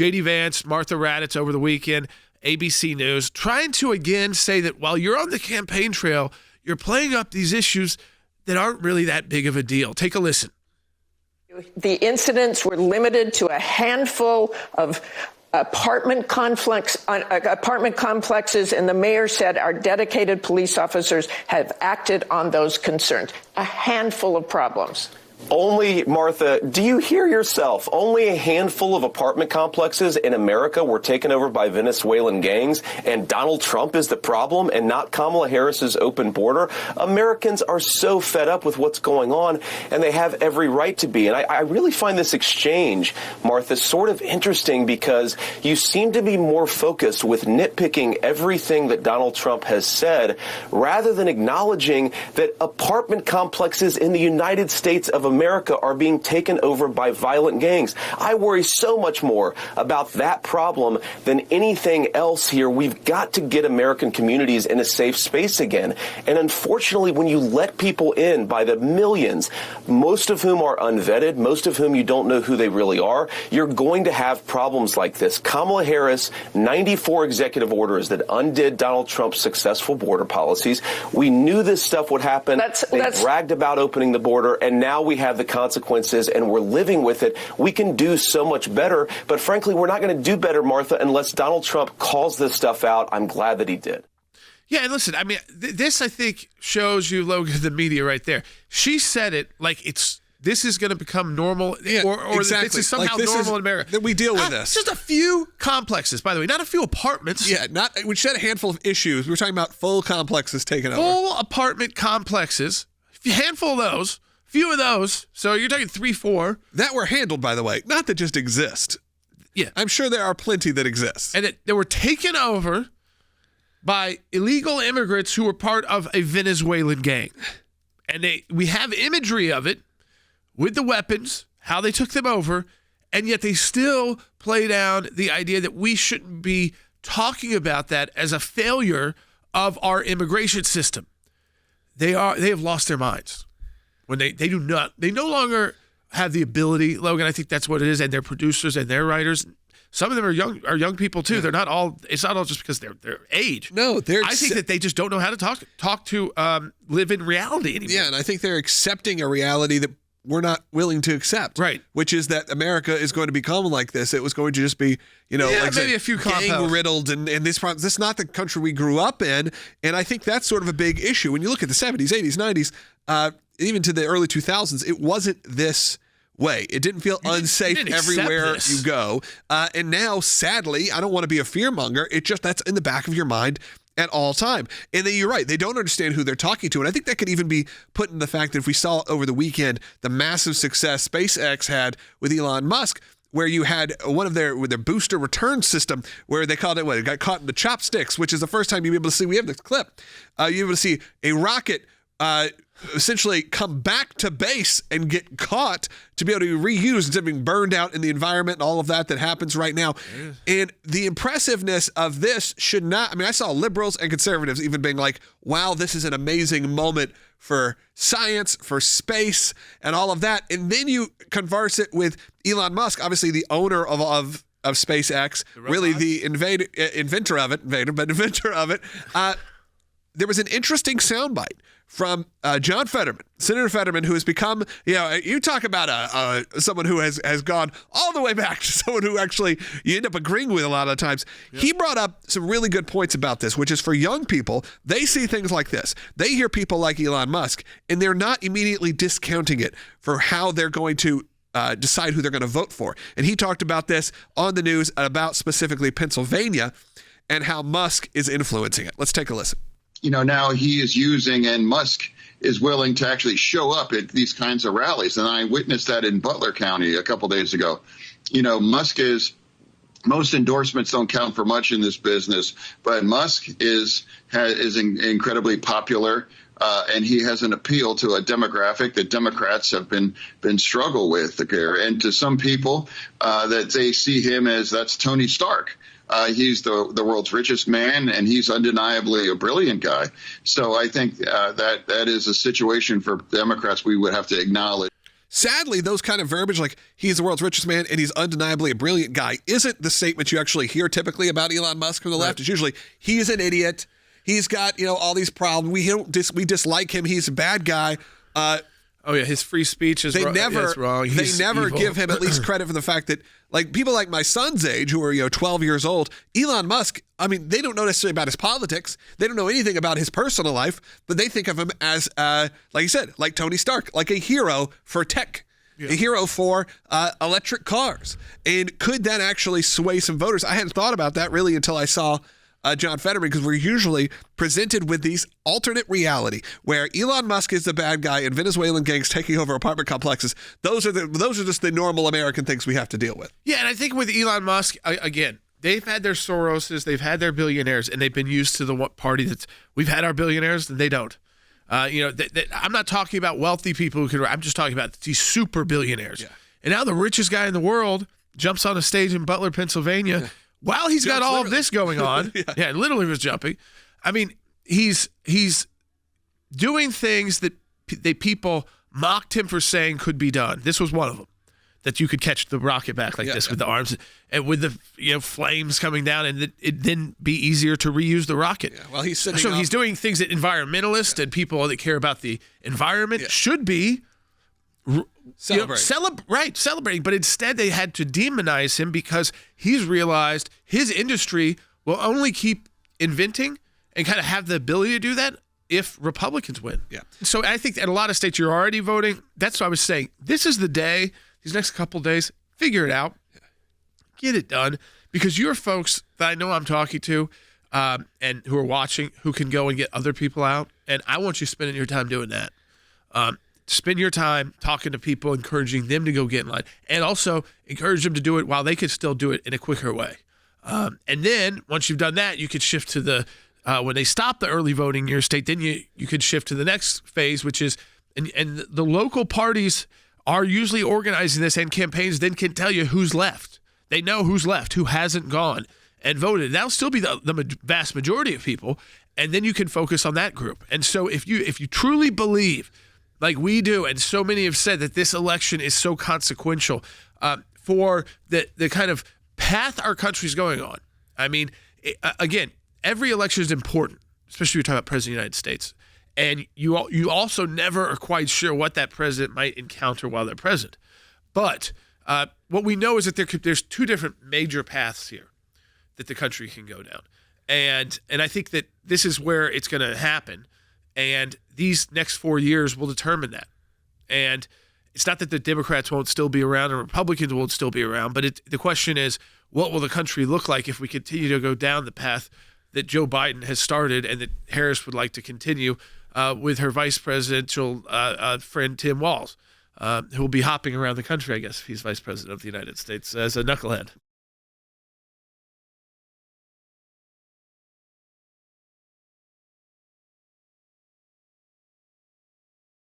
J.D. Vance, Martha Raddatz over the weekend, ABC News, trying to again say that while you're on the campaign trail, you're playing up these issues that aren't really that big of a deal. Take a listen. The incidents were limited to a handful of apartment complexes, and the mayor said our dedicated police officers have acted on those concerns. A handful of problems. Only, Martha, do you hear yourself? Only a handful of apartment complexes in America were taken over by Venezuelan gangs, and Donald Trump is the problem and not Kamala Harris's open border? Americans are so fed up with what's going on, and they have every right to be. And I really find this exchange, Martha, sort of interesting because you seem to be more focused with nitpicking everything that Donald Trump has said rather than acknowledging that apartment complexes in the United States of America are being taken over by violent gangs. I worry so much more about that problem than anything else here. We've got to get American communities in a safe space again. And unfortunately, when you let people in by the millions, most of whom are unvetted, most of whom you don't know who they really are, you're going to have problems like this. Kamala Harris, 94 executive orders that undid Donald Trump's successful border policies. We knew this stuff would happen. They bragged about opening the border, and now we have the consequences, and we're living with it. We can do so much better, but frankly, we're not going to do better, Martha, unless Donald Trump calls this stuff out. I'm glad that he did. Yeah, and listen, I mean, this, I think, shows you, Logan, the media right there. She said it like this is going to become normal, or exactly. This is somehow like normal in America. That we deal with this. Just a few complexes, by the way, not a few apartments. Yeah, we said a handful of issues. We were talking about full complexes taken over. Full apartment complexes, a handful of those. Few of those, so you're talking 3, 4. That were handled, by the way, not that just exist. Yeah. I'm sure there are plenty that exist. And they were taken over by illegal immigrants who were part of a Venezuelan gang. And we have imagery of it with the weapons, how they took them over, and yet they still play down the idea that we shouldn't be talking about that as a failure of our immigration system. They have lost their minds. When they no longer have the ability, Logan, I think that's what it is, and their producers and their writers, some of them are young people too. Yeah. They're not all, it's not all just because they're age. No, I think that they just don't know how to talk to live in reality anymore. Yeah, and I think they're accepting a reality that we're not willing to accept. Right. Which is that America is going to become like this. It was going to just be, like maybe a few gang-riddled and this problem. This is not the country we grew up in, and I think that's sort of a big issue. When you look at the 70s, 80s, 90s, even to the early 2000s, it wasn't this way. It didn't feel unsafe everywhere you go. And now, sadly, I don't want to be a fearmonger. That's in the back of your mind at all time. And then you're right. They don't understand who they're talking to. And I think that could even be put in the fact that if we saw over the weekend the massive success SpaceX had with Elon Musk, where you had one of their booster return system where they called it it got caught in the chopsticks, which is the first time you'll be able to see, we have this clip, you're able to see a rocket essentially come back to base and get caught to be able to be reused instead of being burned out in the environment and all of that happens right now. Yeah. And the impressiveness of this should not, I saw liberals and conservatives even being like, wow, this is an amazing moment for science, for space, and all of that. And then you converse it with Elon Musk, obviously the owner of SpaceX, really the inventor of it. There was an interesting soundbite from John Fetterman, Senator Fetterman, who has become, you talk about someone who has gone all the way back to someone who actually you end up agreeing with a lot of the times. Yep. He brought up some really good points about this, which is for young people, they see things like this. They hear people like Elon Musk, and they're not immediately discounting it for how they're going to decide who they're going to vote for. And he talked about this on the news about specifically Pennsylvania and how Musk is influencing it. Let's take a listen. Now he is using, and Musk is willing to actually show up at these kinds of rallies. And I witnessed that in Butler County a couple days ago. Musk is, most endorsements don't count for much in this business, but Musk is incredibly popular. And he has an appeal to a demographic that Democrats have been struggle with. And to some people that they see him as, that's Tony Stark. He's the world's richest man, and he's undeniably a brilliant guy. So I think that is a situation for Democrats we would have to acknowledge. sadly, those kind of verbiage, like he's the world's richest man and he's undeniably a brilliant guy, isn't the statement you actually hear typically about Elon Musk from the left. It's usually he's an idiot. He's got all these problems. We dislike him. He's a bad guy. His free speech is wrong. They never give him at least credit for the fact that, like, people like my son's age who are 12 years old, Elon Musk, I mean, they don't know necessarily about his politics. They don't know anything about his personal life, but they think of him as, like you said, like Tony Stark, like a hero for tech, a hero for electric cars. And could that actually sway some voters? I hadn't thought about that really until I saw John Fetterman, because we're usually presented with these alternate reality where Elon Musk is the bad guy and Venezuelan gangs taking over apartment complexes. Those are just the normal American things we have to deal with. Yeah, and I think with Elon Musk, again, they've had their Soroses, they've had their billionaires, and they've been used to the party that's we've had our billionaires and they don't. I'm not talking about wealthy people who can. I'm just talking about these super billionaires. Yeah. And now the richest guy in the world jumps on a stage in Butler, Pennsylvania. While he's got all of this going on, literally was jumping. I mean, he's doing things that people mocked him for saying could be done. This was one of them, that you could catch the rocket back like this with the arms and with the flames coming down, and it then be easier to reuse the rocket. Yeah, well, he's doing things that environmentalists and people that care about the environment should be celebrating, but instead they had to demonize him because he's realized his industry will only keep inventing and kind of have the ability to do that if Republicans win. Yeah. So I think in a lot of states you're already voting. That's what I was saying. This is the day, these next couple of days, figure it out, get it done, because your folks that I know I'm talking to and who are watching, who can go and get other people out, and I want you spending your time doing that. Spend your time talking to people, encouraging them to go get in line, and also encourage them to do it while they could still do it in a quicker way. And then once you've done that, you could shift to the when they stop the early voting in your state, then you could shift to the next phase, which is and the local parties are usually organizing this, and campaigns then can tell you who's left. They know who's left, who hasn't gone and voted. That'll still be the vast majority of people, and then you can focus on that group. And so if you truly believe, like we do, and so many have said, that this election is so consequential for the kind of path our country's going on. I mean, again, every election is important, especially when you're talking about President of the United States. And you also never are quite sure what that president might encounter while they're president. But what we know is that there's two different major paths here that the country can go down. And I think that this is where it's going to happen. And these next 4 years will determine that. And it's not that the Democrats won't still be around and Republicans won't still be around, but the question is, what will the country look like if we continue to go down the path that Joe Biden has started and that Harris would like to continue with her vice presidential friend Tim Walz, who will be hopping around the country, I guess, if he's vice president of the United States as a knucklehead.